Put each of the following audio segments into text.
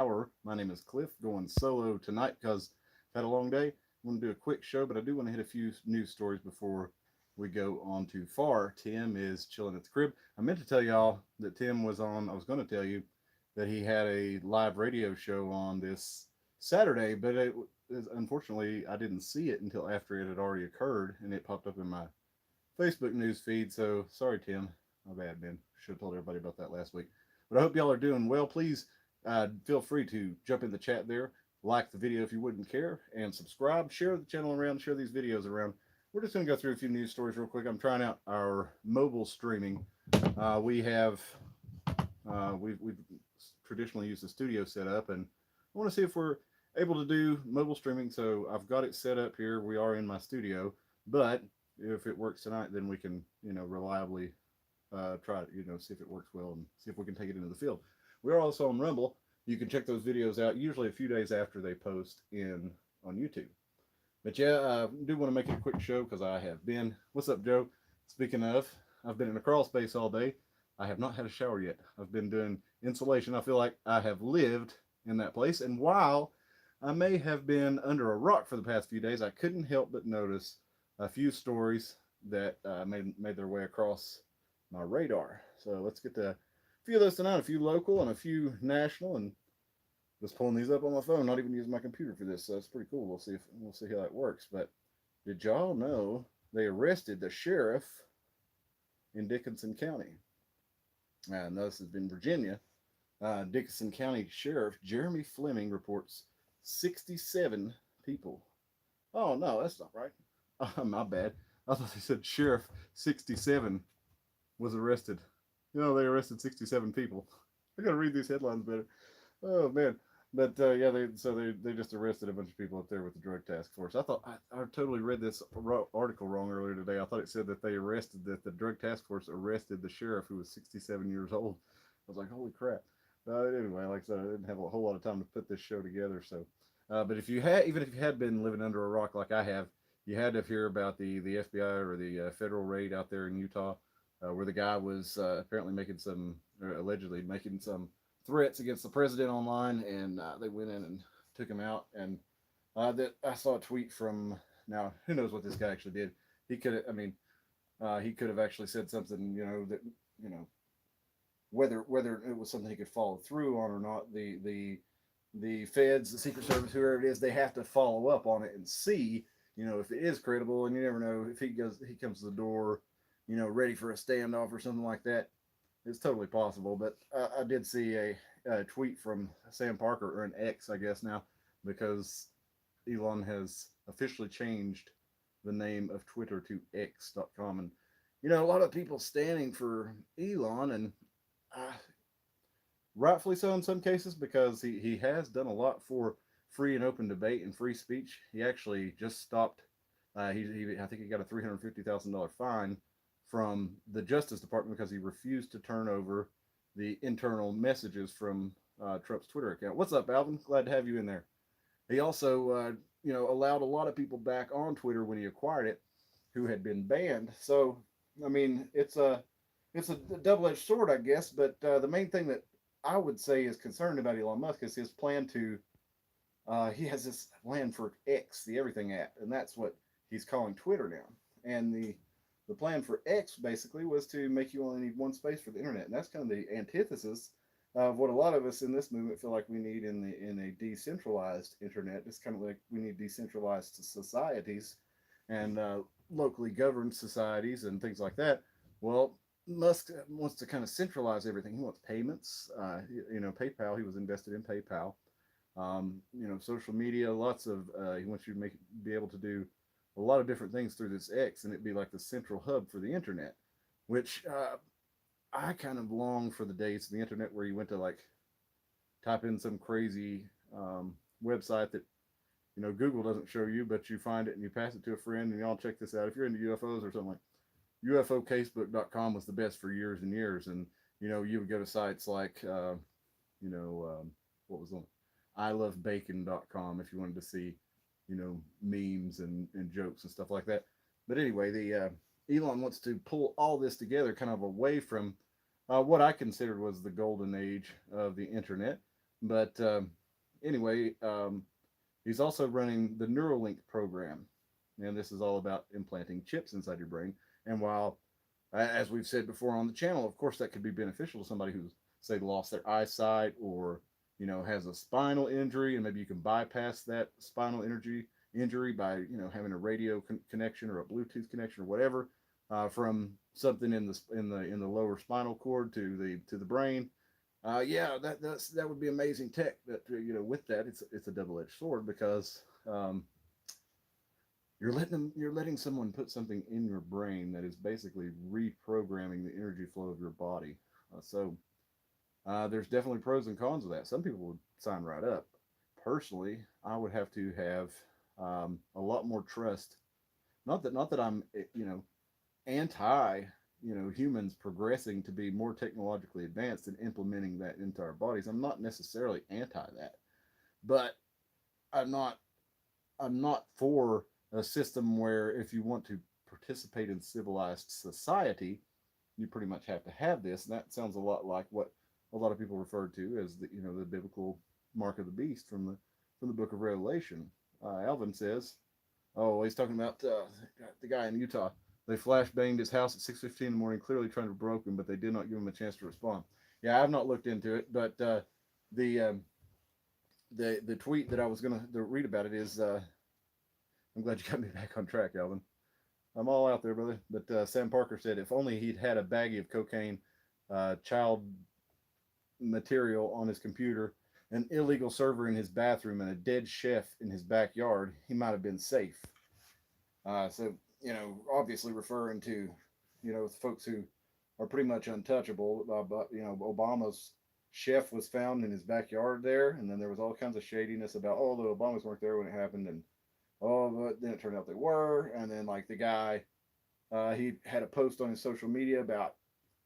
hour. My name is Cliff, going solo tonight because I've had a long day. I want to do a quick show, but I do want to hit a few news stories before we go on too far. Tim is chilling at the crib. I meant to tell y'all that Tim was on, I was going to tell you that he had a live radio show on this Saturday, but unfortunately, I didn't see it until after it had already occurred and it popped up in my Facebook news feed. So sorry, Tim. My bad, man. Should have told everybody about that last week. But I hope y'all are doing well. Please feel free to jump in the chat there, like the video if you wouldn't care, and subscribe. Share the channel around, share these videos around. We're just going to go through a few news stories real quick. I'm trying out our mobile streaming. We've traditionally used the studio setup, and I want to see if we're able to do mobile streaming. So I've got it set up here. We are in my studio, but if it works tonight, then we can reliably try to see if it works well and see if we can take it into the field. We're also on Rumble. You can check those videos out usually a few days after they post in on YouTube. But yeah, I do want to make it a quick show because I have been. What's up, Joe? Speaking of, I've been in a crawl space all day. I have not had a shower yet. I've been doing insulation. I feel like I have lived in that place. And while I may have been under a rock for the past few days, I couldn't help but notice a few stories that made their way across my radar. So let's get to a few of those tonight, a few local and a few national, and just pulling these up on my phone, not even using my computer for this. So it's pretty cool. We'll see how that works. But did y'all know they arrested the sheriff in Dickinson County? And this has been Virginia. Dickinson County Sheriff Jeremy Fleming reports 67 people. Oh no, that's not right. My bad. I thought they said Sheriff 67 was arrested. They arrested 67 people. I gotta read these headlines better. Oh man. But yeah, they just arrested a bunch of people up there with the drug task force. I totally read this article wrong earlier today. I thought it said that the drug task force arrested the sheriff who was 67 years old. I was like, holy crap. Anyway, like I said, I didn't have a whole lot of time to put this show together. So, but even if you had been living under a rock like I have, you had to hear about the FBI or the federal raid out there in Utah, where the guy was apparently allegedly making some threats against the president online, and they went in and took him out. And that I saw a tweet from, now who knows what this guy actually did. He could have actually said something, that you know whether it was something he could follow through on or not. The feds, the Secret Service, whoever it is, they have to follow up on it and see, if it is credible. And you never know if he comes to the door, ready for a standoff or something like that. It's totally possible. But I did see a tweet from Sam Parker, or an X, I guess now, because Elon has officially changed the name of Twitter to X.com. And, a lot of people standing for Elon, and uh, rightfully so in some cases, because he has done a lot for free and open debate and free speech. He actually just stopped. I think he got a $350,000 fine from the Justice Department because he refused to turn over the internal messages from Trump's Twitter account. What's up, Alvin? Glad to have you in there. He also, allowed a lot of people back on Twitter when he acquired it, who had been banned. So, I mean, it's a double-edged sword, I guess. But the main thing that I would say is concerned about Elon Musk is his plan to. He has this plan for X, the Everything app, and that's what he's calling Twitter now. And the plan for X basically was to make you only need one space for the internet, and that's kind of the antithesis of what a lot of us in this movement feel like we need in a decentralized internet. It's kind of like we need decentralized societies and locally governed societies and things like that. Well, Musk wants to kind of centralize everything. He wants payments. PayPal. He was invested in PayPal. Social media. Lots of. He wants you to be able to do a lot of different things through this X, and it'd be like the central hub for the internet, which I kind of long for the days of the internet where you went to like type in some crazy website that Google doesn't show you, but you find it and you pass it to a friend and y'all check this out. If you're into UFOs or something, like UFOcasebook.com was the best for years and years, and you would go to sites like what was on ilovebacon.com if you wanted to see memes and jokes and stuff like that. But anyway, the Elon wants to pull all this together kind of away from what I considered was the golden age of the internet. But anyway, he's also running the Neuralink program, and this is all about implanting chips inside your brain. And while, as we've said before on the channel, of course that could be beneficial to somebody who's, say, lost their eyesight, or has a spinal injury, and maybe you can bypass that spinal injury by having a radio connection or a Bluetooth connection or whatever, from something in the lower spinal cord to the brain. Yeah, that would be amazing tech. That with that, it's a double edged sword, because you're letting someone put something in your brain that is basically reprogramming the energy flow of your body. So there's definitely pros and cons of that. Some people would sign right up. Personally, I would have to have a lot more trust. Not that I'm anti humans progressing to be more technologically advanced and implementing that into our bodies. I'm not necessarily anti that, but I'm not I'm not for a system where, if you want to participate in civilized society, you pretty much have to have this. And that sounds a lot like what a lot of people refer to as the biblical mark of the beast from the book of Revelation. Alvin says, oh, he's talking about the guy in Utah. They flash banged his house at 6:15 in the morning, clearly trying to broke him, but they did not give him a chance to respond. Yeah, I've not looked into it, but the the tweet that I was going to read about it is, I'm glad you got me back on track, Alvin. I'm all out there, brother. But Sam Parker said, if only he'd had a baggie of cocaine, child material on his computer, an illegal server in his bathroom, and a dead chef in his backyard, he might have been safe. So, obviously referring to, folks who are pretty much untouchable. But, Obama's chef was found in his backyard there, and then there was all kinds of shadiness about, oh, the Obamas weren't there when it happened, and oh, but then it turned out they were. And then, like, the guy, he had a post on his social media about,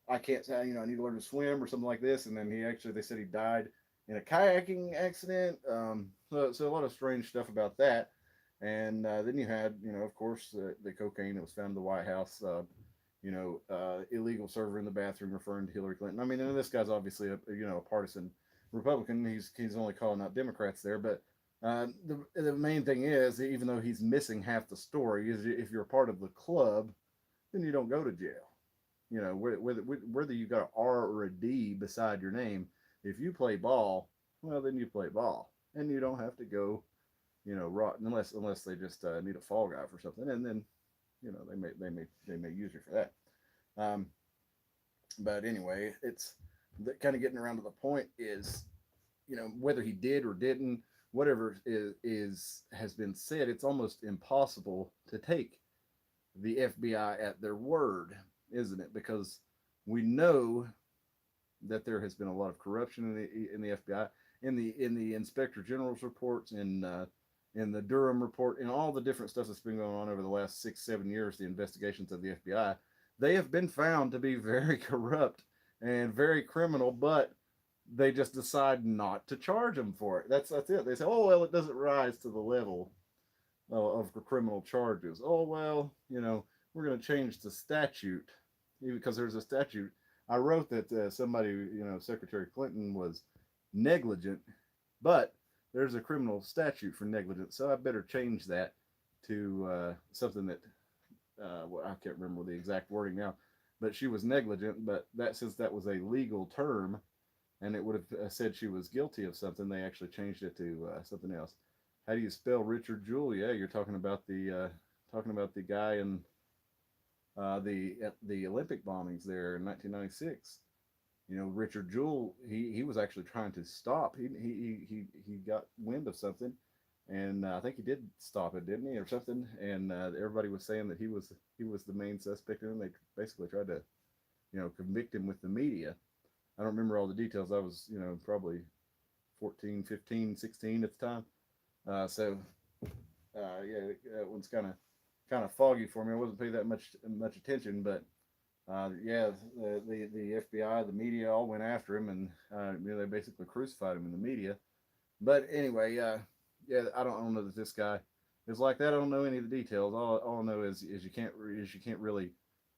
I can't say, I need to learn to swim or something like this. And then they said he died in a kayaking accident. So a lot of strange stuff about that. And then you had, of course, the cocaine that was found in the White House, illegal server in the bathroom referring to Hillary Clinton. I mean, and this guy's obviously a partisan Republican. He's only calling out Democrats there. But the main thing is, even though he's missing half the story, is if you're a part of the club, then you don't go to jail. Whether you got an R or a D beside your name, if you play ball, well, then you play ball, and you don't have to go, rotten, unless they just need a fall guy for something, and then, they may use you for that. Um, but anyway, it's kind of getting around to the point is, whether he did or didn't, whatever is has been said, it's almost impossible to take the FBI at their word, isn't it? Because we know that there has been a lot of corruption in the FBI, in the Inspector General's reports, in the Durham report, in all the different stuff that's been going on over the last 6-7 years, the investigations of the FBI. They have been found to be very corrupt and very criminal, but they just decide not to charge them for it. That's it. They say, oh well, it doesn't rise to the level of criminal charges. Oh well, we're going to change the statute, because there's a statute. I wrote that somebody, Secretary Clinton was negligent, but there's a criminal statute for negligence, so I better change that to something that well, I can't remember the exact wording now, but she was negligent. But that, since that was a legal term, and it would have said she was guilty of something, they actually changed it to something else. How do you spell Richard Jewell? Yeah, you're talking about the guy in the Olympic bombings there in 1996. Richard Jewell, he was actually trying to stop. He got wind of something, and I think he did stop it, didn't he, or something? And everybody was saying that he was the main suspect, and they basically tried to convict him with the media. I don't remember all the details. I was probably 14, 15, 16 at the time. So yeah, that one's kind of foggy for me. I wasn't paying that much attention, but yeah, the FBI, the media all went after him, and they basically crucified him in the media. But anyway, yeah, I don't know that this guy is like that. I don't know any of the details. All I know is you can't really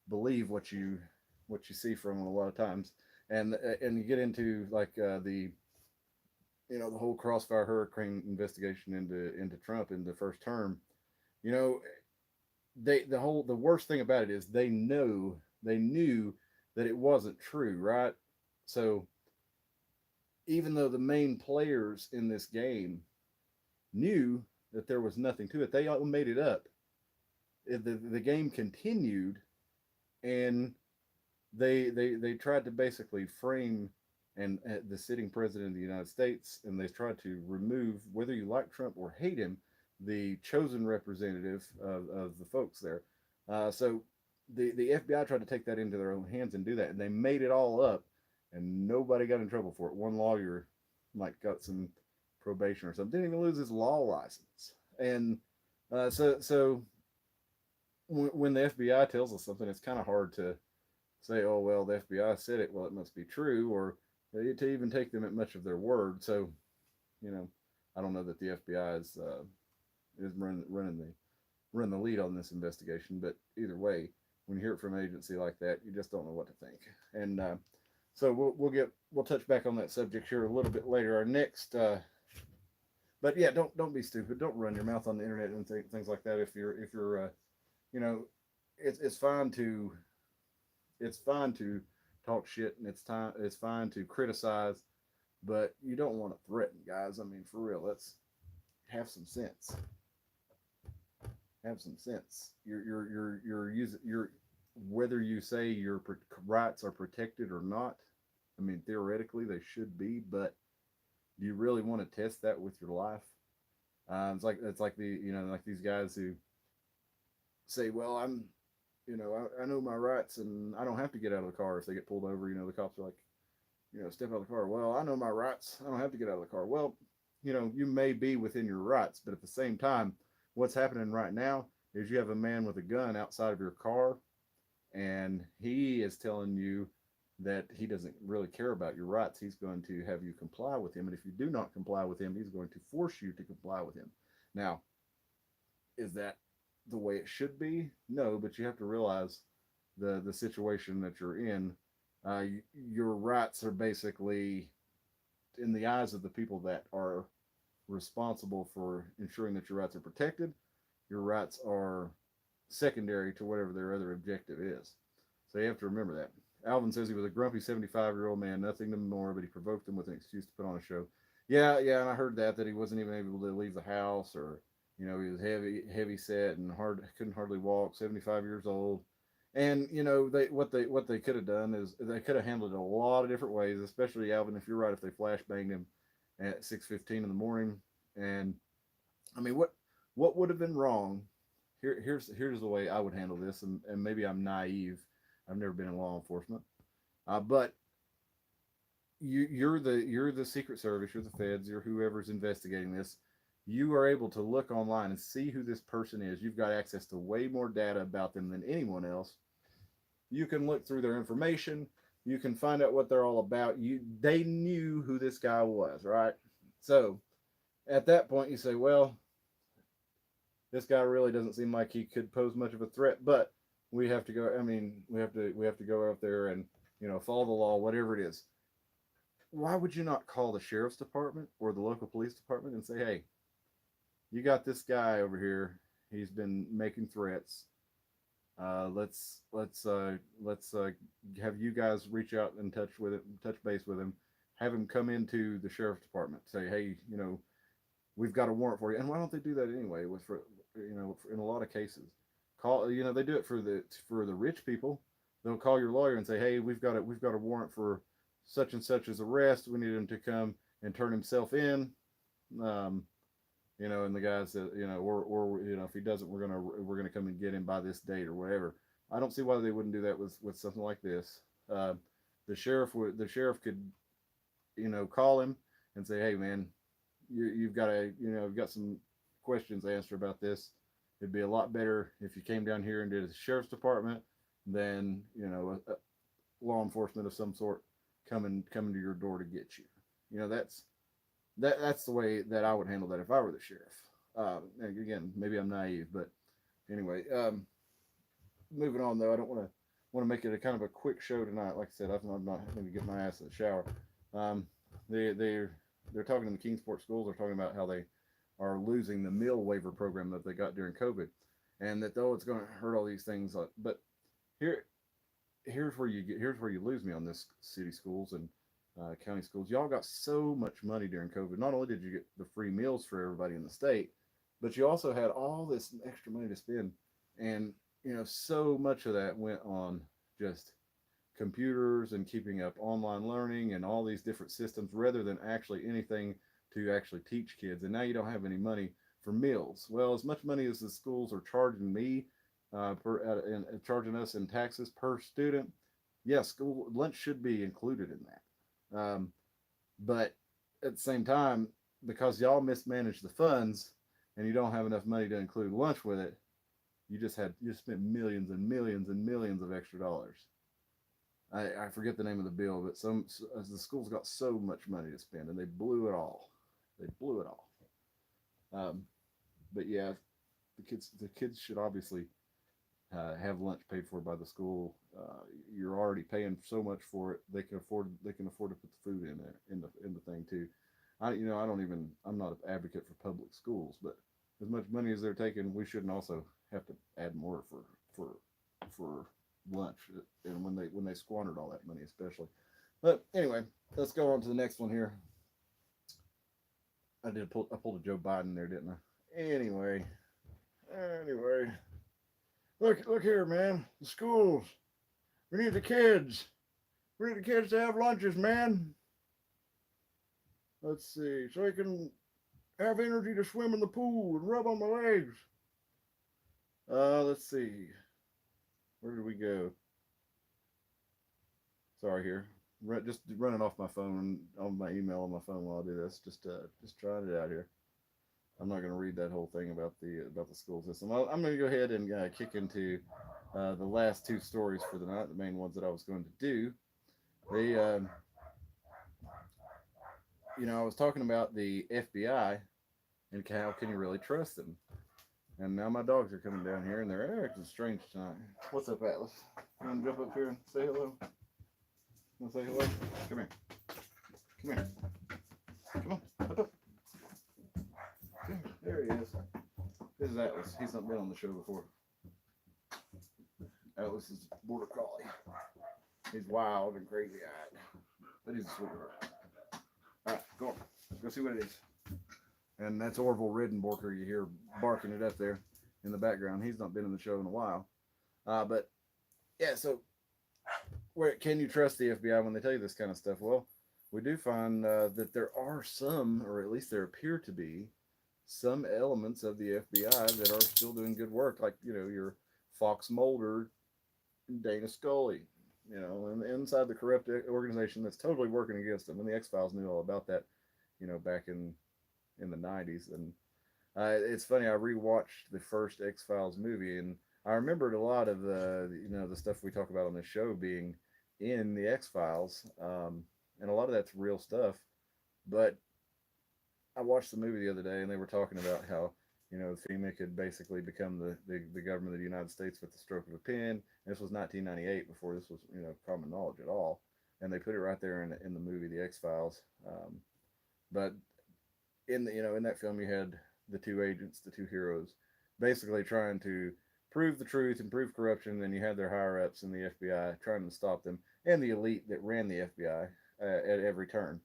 believe what you see from him a lot of times, and you get into like the whole Crossfire Hurricane investigation into Trump in the first term. You know, the worst thing about it is they knew that it wasn't true, right? So even though the main players in this game knew that there was nothing to it, they all made it up. The game continued, and they tried to basically frame and the sitting president of the United States, and they tried to remove, whether you like Trump or hate him, the chosen representative of the folks there. So the FBI tried to take that into their own hands and do that, and they made it all up, and nobody got in trouble for it. One lawyer like got some probation or something, didn't even lose his law license, and so when the FBI tells us something, it's kind of hard to say, oh, well, the FBI said it, well, it must be true, or to even take them at much of their word. So, you know, I don't know that the FBI is running the lead on this investigation, but either way, when you hear it from an agency like that, you just don't know what to think. And so we'll touch back on that subject here a little bit later. Our next, but yeah, don't be stupid. Don't run your mouth on the internet and things like that. If you're you know, it's fine to talk shit, and it's fine to criticize, but you don't want to threaten, guys. I mean, for real, let's have some sense. Have some sense. You're using your whether you say your rights are protected or not. I mean, theoretically they should be, but do you really want to test that with your life? It's like like these guys who say, well, I know my rights and I don't have to get out of the car if they get pulled over. The cops are like, step out of the car. Well, I know my rights. I don't have to get out of the car. Well, you may be within your rights, but at the same time, what's happening right now is you have a man with a gun outside of your car, and he is telling you that he doesn't really care about your rights. He's going to have you comply with him. And if you do not comply with him, he's going to force you to comply with him. Now, is that the way it should be? No, but you have to realize the situation that you're in. Your rights are basically, in the eyes of the people that are responsible for ensuring that your rights are protected, your rights are secondary to whatever their other objective is. So you have to remember that. Alvin says he was a grumpy 75-year-old man, nothing more, but he provoked him with an excuse to put on a show. Yeah, and I heard that he wasn't even able to leave the house, or he was heavy set and couldn't hardly walk. 75 years old, and what they could have done is they could have handled it a lot of different ways. Especially Alvin, if you're right, if they flashbanged him at 6:15 in the morning, and I mean, what would have been wrong? Here's the way I would handle this, and maybe I'm naive. I've never been in law enforcement, but you're the Secret Service, you're the feds, you're whoever's investigating this. You are able to look online and see who this person is. You've got access to way more data about them than anyone else. You can look through their information. You can find out what they're all about. They knew who this guy was, right? So at that point, you say, well, this guy really doesn't seem like he could pose much of a threat, but we have to go. I mean, we have to go out there and follow the law, whatever it is. Why would you not call the sheriff's department or the local police department and say, hey, you got this guy over here. He's been making threats. Let's have you guys reach out and touch base with him. Have him come into the sheriff's department. Say, hey, we've got a warrant for you. And why don't they do that anyway? In a lot of cases, they do it for the rich people. They'll call your lawyer and say, hey, we've got a warrant for such and such's arrest. We need him to come and turn himself in. And the guy said, or if he doesn't, we're gonna come and get him by this date or whatever. I don't see why they wouldn't do that with something like this. The sheriff could, call him and say, hey man, you've got some questions to answer about this. It'd be a lot better if you came down here and did a sheriff's department than a law enforcement of some sort coming to your door to get you. That's the way that I would handle that if I were the sheriff. And again, maybe I'm naive, but anyway, moving on though, I don't want to make it a kind of a quick show tonight. Like I said, I'm not going to get my ass in the shower. they're talking to the Kingsport schools. They're talking about how they are losing the meal waiver program that they got during COVID, and that though it's going to hurt all these things. But here, here's where you lose me on this city schools and county schools. Y'all got so much money during COVID. Not only did you get the free meals for everybody in the state, but you also had all this extra money to spend, and so much of that went on just computers and keeping up online learning and all these different systems rather than actually anything to actually teach kids. And now you don't have any money for meals. Well, as much money as the schools are charging me and charging us in taxes per student, yes, school lunch should be included in that. But at the same time, because y'all mismanage the funds and you don't have enough money to include lunch with it, you spent millions and millions and millions of extra dollars. I forget the name of the bill, but the schools got so much money to spend and they blew it all. They blew it all. But yeah, the kids should obviously have lunch paid for by the school. You're already paying so much for it; they can afford to put the food in there in the thing too. I'm not an advocate for public schools, but as much money as they're taking, we shouldn't also have to add more for lunch. And when they squandered all that money, especially. But anyway, let's go on to the next one here. I pulled a Joe Biden there, didn't I? Anyway, look here, man. The schools. We need the kids. We need the kids to have lunches, man. Let's see, so I can have energy to swim in the pool and rub on my legs. Let's see. Where did we go? Sorry, here. Just running off my phone on my email on my phone while I do this. Just trying it out here. I'm not going to read that whole thing about the school system. I'm going to go ahead and kick into the last two stories for the night, the main ones that I was going to do. They, I was talking about the FBI and how can you really trust them? And now my dogs are coming down here and they're acting strange tonight. What's up, Atlas? You want to jump up here and say hello? You want to say hello? Come here. Come here. Come on. Up. There he is. This is Atlas. He's not been on the show before. Atlas is a border collie. He's wild and crazy eyed, but he's a sweetheart. All right, go on. Go see what it is. And that's Orville Ridenborker. You hear barking it up there in the background. He's not been in the show in a while. But yeah, so can you trust the FBI when they tell you this kind of stuff? Well, we do find that there are some, or at least there appear to be, some elements of the FBI that are still doing good work, like your Fox Mulder, Dana Scully, and inside the corrupt organization that's totally working against them. And the X-Files knew all about that, back in the 90s. And it's funny, I rewatched the first X-Files movie, and I remembered a lot of the stuff we talk about on this show being in the X-Files, and a lot of that's real stuff. But I watched the movie the other day, and they were talking about how FEMA could basically become the government of the United States with the stroke of a pen. And this was 1998, before this was common knowledge at all. And they put it right there in the movie The X-Files. But in that film, you had the two agents, the two heroes, basically trying to prove the truth and prove corruption. And you had their higher ups in the FBI trying to stop them, and the elite that ran the FBI at every turn.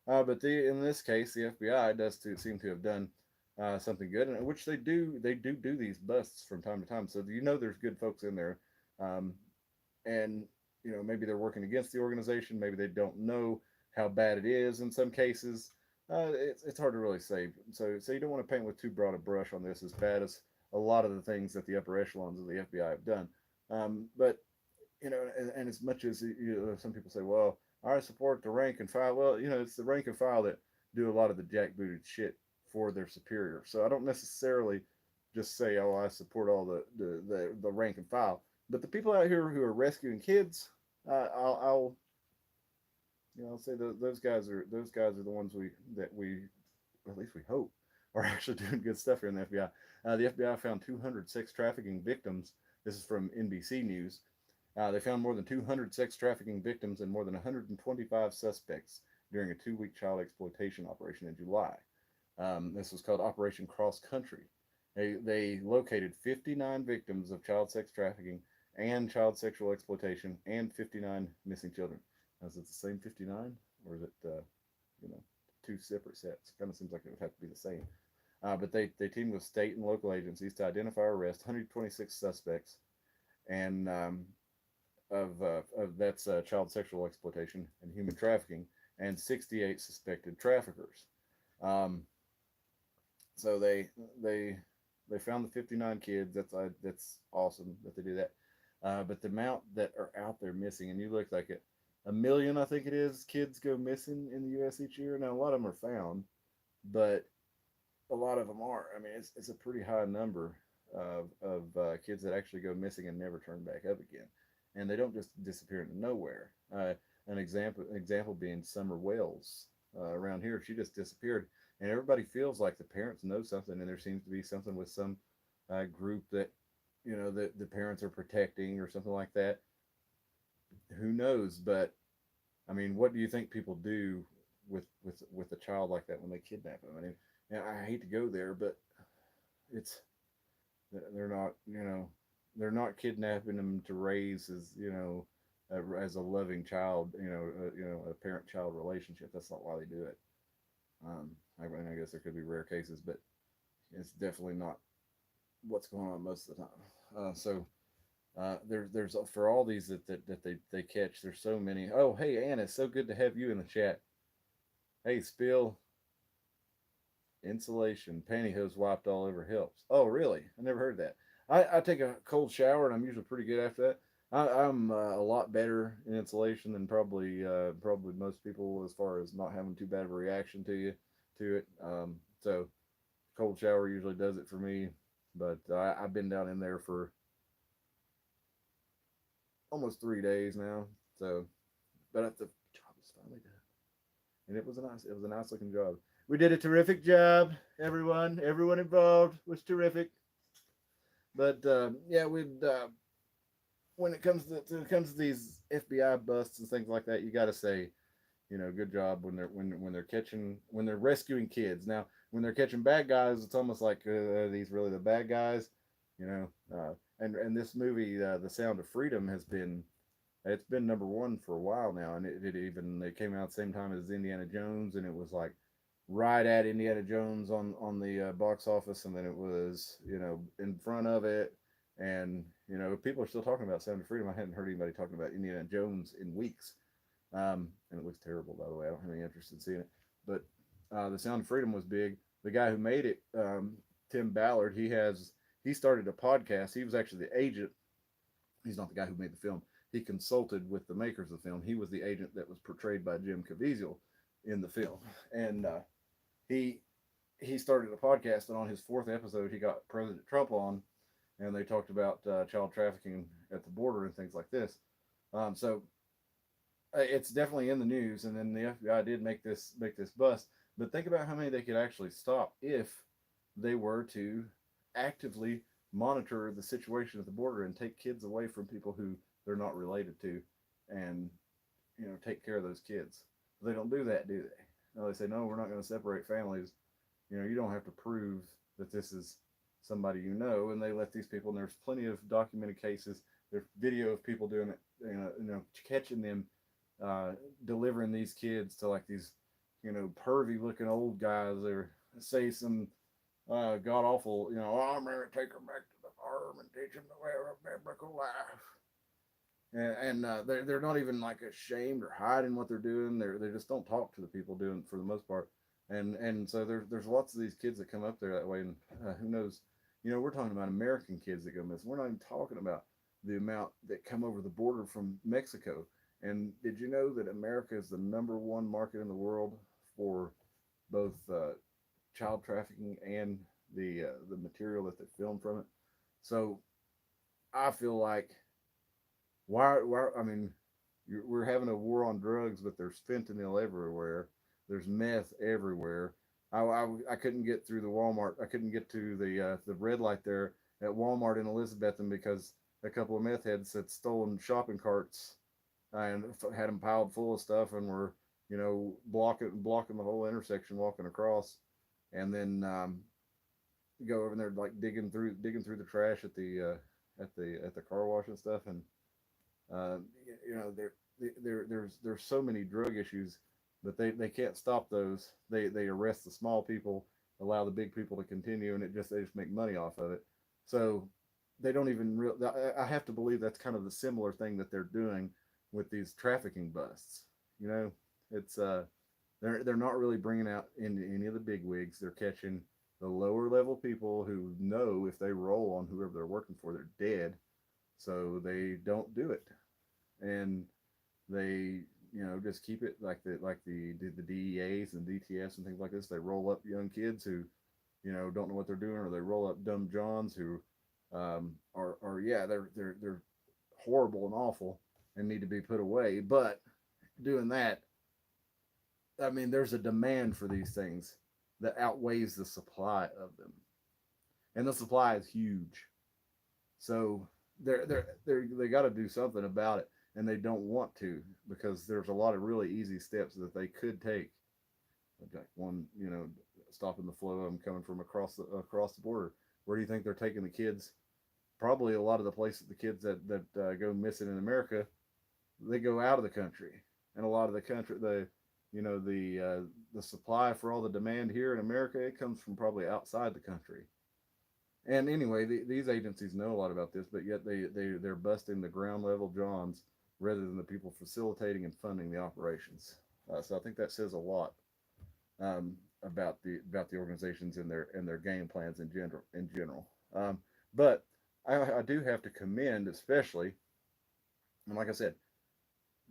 But in this case, the FBI does seem to have done something good, and which they do these busts from time to time. So there's good folks in there, and maybe they're working against the organization. Maybe they don't know how bad it is in some cases. It's hard to really say. So you don't want to paint with too broad a brush on this, as bad as a lot of the things that the upper echelons of the FBI have done. But and as much as some people say, well, I support the rank and file. Well, it's the rank and file that do a lot of the jackbooted shit for their superior. So I don't necessarily just say, oh, I support all the rank and file. But the people out here who are rescuing kids, I'll say those guys are the ones we at least we hope are actually doing good stuff here in the FBI. The FBI found 200 sex trafficking victims. This is from NBC News. They found more than 200 sex trafficking victims and more than 125 suspects during a 2 week child exploitation operation in July. This was called Operation Cross Country. They located 59 victims of child sex trafficking and child sexual exploitation and 59 missing children. Now, is it the same 59 or is it, you know, two separate sets? Kind of seems like it would have to be the same. But they teamed with state and local agencies to identify or arrest 126 suspects and of that's child sexual exploitation and human trafficking, and 68 suspected traffickers. Um, so they found the 59 kids. That's awesome that they do that. But the amount that are out there missing, and you look like it, a million, I think it is, kids go missing in the U.S. each year. Now a lot of them are found, but a lot of them are. I mean, it's a pretty high number of kids that actually go missing and never turn back up again, and they don't just disappear into nowhere. An example being Summer Wells around here. She just disappeared, and everybody feels like the parents know something, and there seems to be something with some group that the parents are protecting or something like that. Who knows? But I mean, what do you think people do with a child like that when they kidnap them? I mean, I hate to go there, but it's they're not they're not kidnapping them to raise as a loving child, a parent child relationship. That's not why they do it. I mean, I guess there could be rare cases, but it's definitely not what's going on most of the time. There's for all these that they catch. There's so many. Oh, hey Anna, it's so good to have you in the chat. Hey, Spill, insulation, pantyhose wiped all over helps. Oh, really? I never heard that. I take a cold shower and I'm usually pretty good after that. I'm a lot better in insulation than probably most people as far as not having too bad of a reaction to it. So cold shower usually does it for me. But I've been down in there for almost 3 days now. So, but the job is finally done, and it was a nice looking job. We did a terrific job, everyone involved was terrific. But yeah, we'd when it comes to these FBI busts and things like that, you got to say, good job when they're rescuing kids. Now, when they're catching bad guys, it's almost like are these really the bad guys, you know? And this movie, The Sound of Freedom, it's been number one for a while now, and it came out the same time as Indiana Jones, and it was like right at Indiana Jones on the box office, and then it was in front of it, and people are still talking about Sound of Freedom. I hadn't heard anybody talking about Indiana Jones in weeks, and it looks terrible, by the way. I don't have any interest in seeing it, but The Sound of Freedom was big. The guy who made it, Tim Ballard, he started a podcast. He was actually the agent. He's not the guy who made the film. He consulted with the makers of the film. He was the agent that was portrayed by Jim Caviezel in the film, and he he started a podcast, and on his fourth episode, he got President Trump on, and they talked about child trafficking at the border and things like this. So it's definitely in the news, and then the FBI did make this bust. But think about how many they could actually stop if they were to actively monitor the situation at the border and take kids away from people who they're not related to, and take care of those kids. They don't do that, do they? No, they say no. We're not going to separate families. You don't have to prove that this is somebody and they let these people. And there's plenty of documented cases. There's video of people doing it. Catching them delivering these kids to like these pervy looking old guys, or say some god awful oh, I'm gonna take them back to the farm and teach them the way of biblical life. And they're not even like ashamed or hiding what they're doing. They just don't talk to the people doing it for the most part. And so there's lots of these kids that come up there that way, and who knows? We're talking about American kids that go missing. We're not even talking about the amount that come over the border from Mexico. And did you know that America is the number one market in the world for both child trafficking and the material that they film from it? So I feel like why I mean, we're having a war on drugs, but there's fentanyl everywhere. There's meth everywhere. I couldn't get through the Walmart. I couldn't get to the red light there at Walmart in Elizabethton because a couple of meth heads had stolen shopping carts and had them piled full of stuff and were blocking the whole intersection walking across, and then go over there like digging through the trash at the car wash and stuff, and uh, there's so many drug issues, but they can't stop those. They arrest the small people, allow the big people to continue, and they just make money off of it. So they don't even real. I have to believe that's kind of the similar thing that they're doing with these trafficking busts. You know, it's they're not really bringing out any of the big wigs. They're catching the lower level people who know if they roll on whoever they're working for, they're dead. So they don't do it, and they just keep it like the DEAs and DTS and things like this. They roll up young kids who don't know what they're doing, or they roll up dumb Johns who are yeah, they're horrible and awful and need to be put away. But doing that, I mean, there's a demand for these things that outweighs the supply of them, and the supply is huge. So they got to do something about it, and they don't want to, because there's a lot of really easy steps that they could take. Like one, stopping the flow of them coming from across the border. Where do you think they're taking the kids? Probably a lot of the places the kids that go missing in America, they go out of the country, and a lot of the country the supply for all the demand here in America, it comes from probably outside the country. And anyway, these agencies know a lot about this, but yet they're busting the ground level Johns rather than the people facilitating and funding the operations. So I think that says a lot about the organizations and their game plans in general. But I do have to commend, especially, and like I said,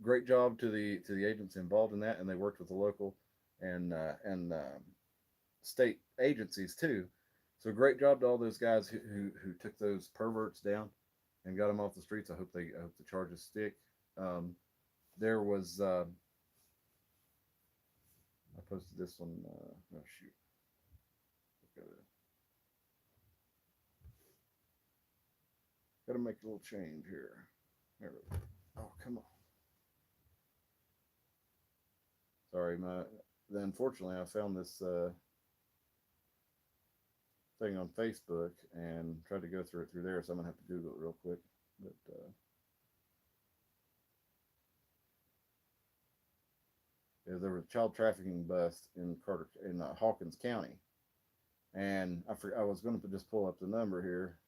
great job to the agents involved in that, and they worked with the local and state agencies too. So great job to all those guys who took those perverts down and got them off the streets. I hope the charges stick. Um, there was I posted this one. Oh shoot, gotta make a little change here. There we go. Oh come on. Sorry, my. Then unfortunately, I found this thing on Facebook and tried to go through it through there, so I'm gonna have to Google it real quick. But yeah, there was a child trafficking bust in Hawkins County, and I was going to just pull up the number here,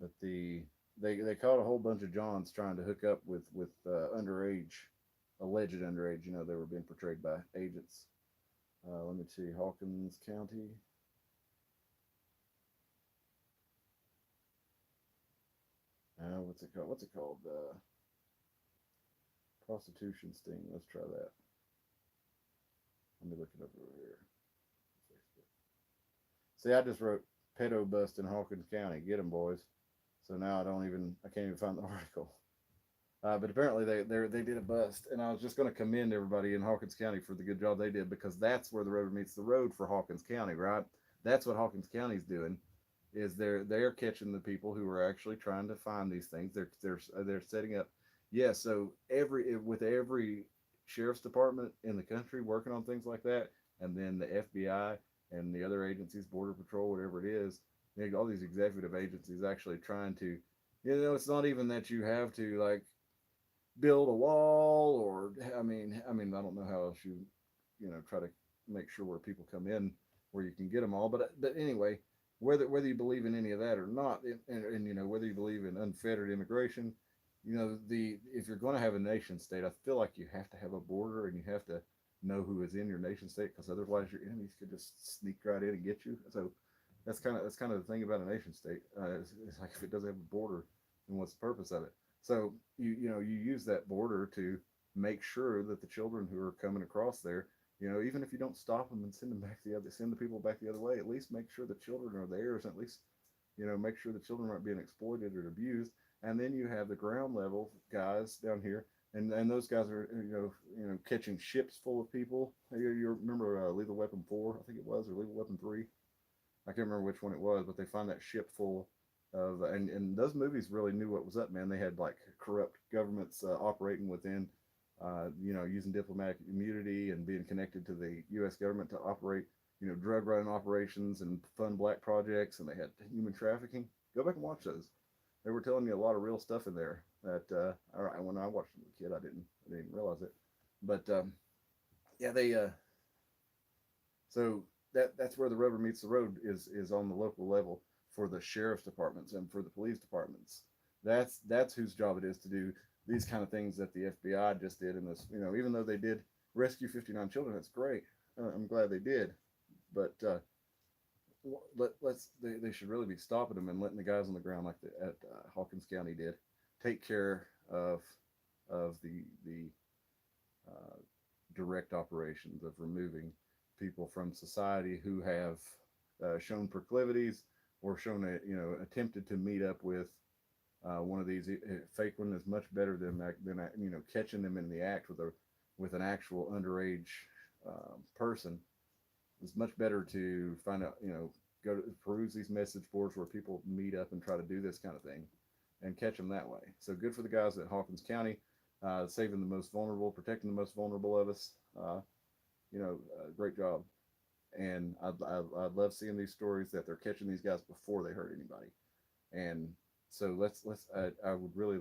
but they caught a whole bunch of Johns trying to hook up with underage, alleged underage. They were being portrayed by agents. Let me see, Hawkins County. What's it called? What's it called? Prostitution sting. Let's try that. Let me look it up over here. See, I just wrote pedo bust in Hawkins County. Get them, boys. So now I can't even find the article. But apparently they did a bust, and I was just going to commend everybody in Hawkins County for the good job they did, because that's where the rubber meets the road for Hawkins County, right? That's what Hawkins County's doing, is they're catching the people who are actually trying to find these things. They're setting up, yeah. So every sheriff's department in the country working on things like that, and then the FBI and the other agencies, Border Patrol, whatever it is, all these executive agencies actually trying to, it's not even that you have to like build a wall, or I mean I don't know how else you try to make sure where people come in where you can get them all, but anyway, whether you believe in any of that or not, and whether you believe in unfettered immigration, the if you're going to have a nation state, I feel like you have to have a border, and you have to know who is in your nation state, because otherwise your enemies could just sneak right in and get you. So that's kind of the thing about a nation state. It's like, if it doesn't have a border, then what's the purpose of it? So you use that border to make sure that the children who are coming across there, even if you don't stop them and send the people back the other way, at least make sure the children are theirs, and at least make sure the children aren't being exploited or abused. And then you have the ground level guys down here, and those guys are catching ships full of people. You remember Lethal Weapon 4, I think it was, or Lethal Weapon 3. I can't remember which one it was, but they find that ship full of, and those movies really knew what was up, man. They had like corrupt governments operating within you know, using diplomatic immunity and being connected to the U.S. government to operate, you know, drug running operations and fund black projects, and they had human trafficking. Go back and watch those. They were telling you a lot of real stuff in there that all right, when I watched them as a kid, I didn't realize it, but yeah, they so that's where the rubber meets the road is on the local level for the sheriff's departments and for the police departments. That's whose job it is to do these kind of things that the FBI just did in this. You know, even though they did rescue 59 children, that's great. I'm glad they did, but they should really be stopping them and letting the guys on the ground like at Hawkins County did take care of the uh, direct operations of removing people from society who have shown proclivities or shown a, you know, attempted to meet up with one of these. Fake one is much better than you know, catching them in the act with an actual underage person. It's much better to find out, you know, go to peruse these message boards where people meet up and try to do this kind of thing and catch them that way. So good for the guys at Hawkins County, saving the most vulnerable, protecting the most vulnerable of us. You know, great job. And I'd love seeing these stories that they're catching these guys before they hurt anybody. And so I would really,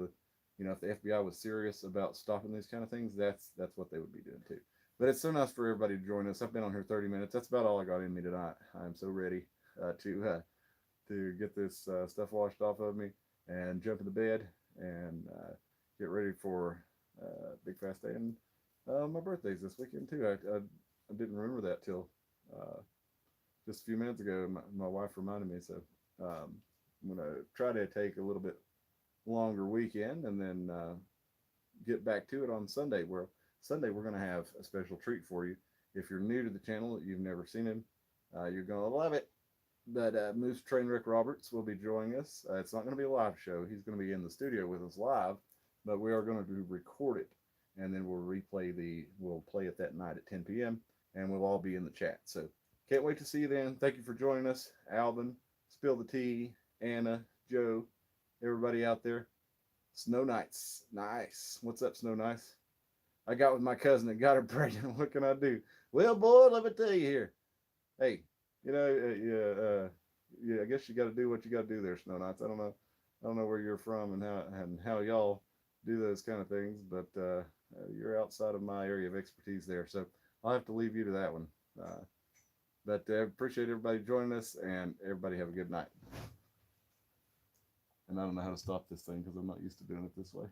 you know, if the FBI was serious about stopping these kind of things, that's what they would be doing too. But it's so nice for everybody to join us. I've been on here 30 minutes. That's about all I got in me tonight. I'm so ready to get this stuff washed off of me and jump into bed and get ready for big fast day. And my birthday's this weekend too. I didn't remember that till uh, just a few minutes ago. My wife reminded me. So I'm gonna try to take a little bit longer weekend and then get back to it on Sunday. Where Sunday we're gonna have a special treat for you. If you're new to the channel, you've never seen him, you're gonna love it. But Moose Trainwreck Roberts will be joining us. It's not going to be a live show. He's going to be in the studio with us live, but we are going to record it, and then we'll play it that night at 10 p.m. and we'll all be in the chat. So can't wait to see you then. Thank you for joining us, Alvin, Spill the Tea, Anna, Joe, everybody out there. Snow Nights, nice. What's up, Snow Nice? I got with my cousin and got her pregnant. What can I do? Well, boy, let me tell you here. Hey, you know, yeah. I guess you got to do what you got to do there, Snow Nights. I don't know where you're from and how y'all do those kind of things, but you're outside of my area of expertise there, so I'll have to leave you to that one. But appreciate everybody joining us, and everybody have a good night. And I don't know how to stop this thing because I'm not used to doing it this way.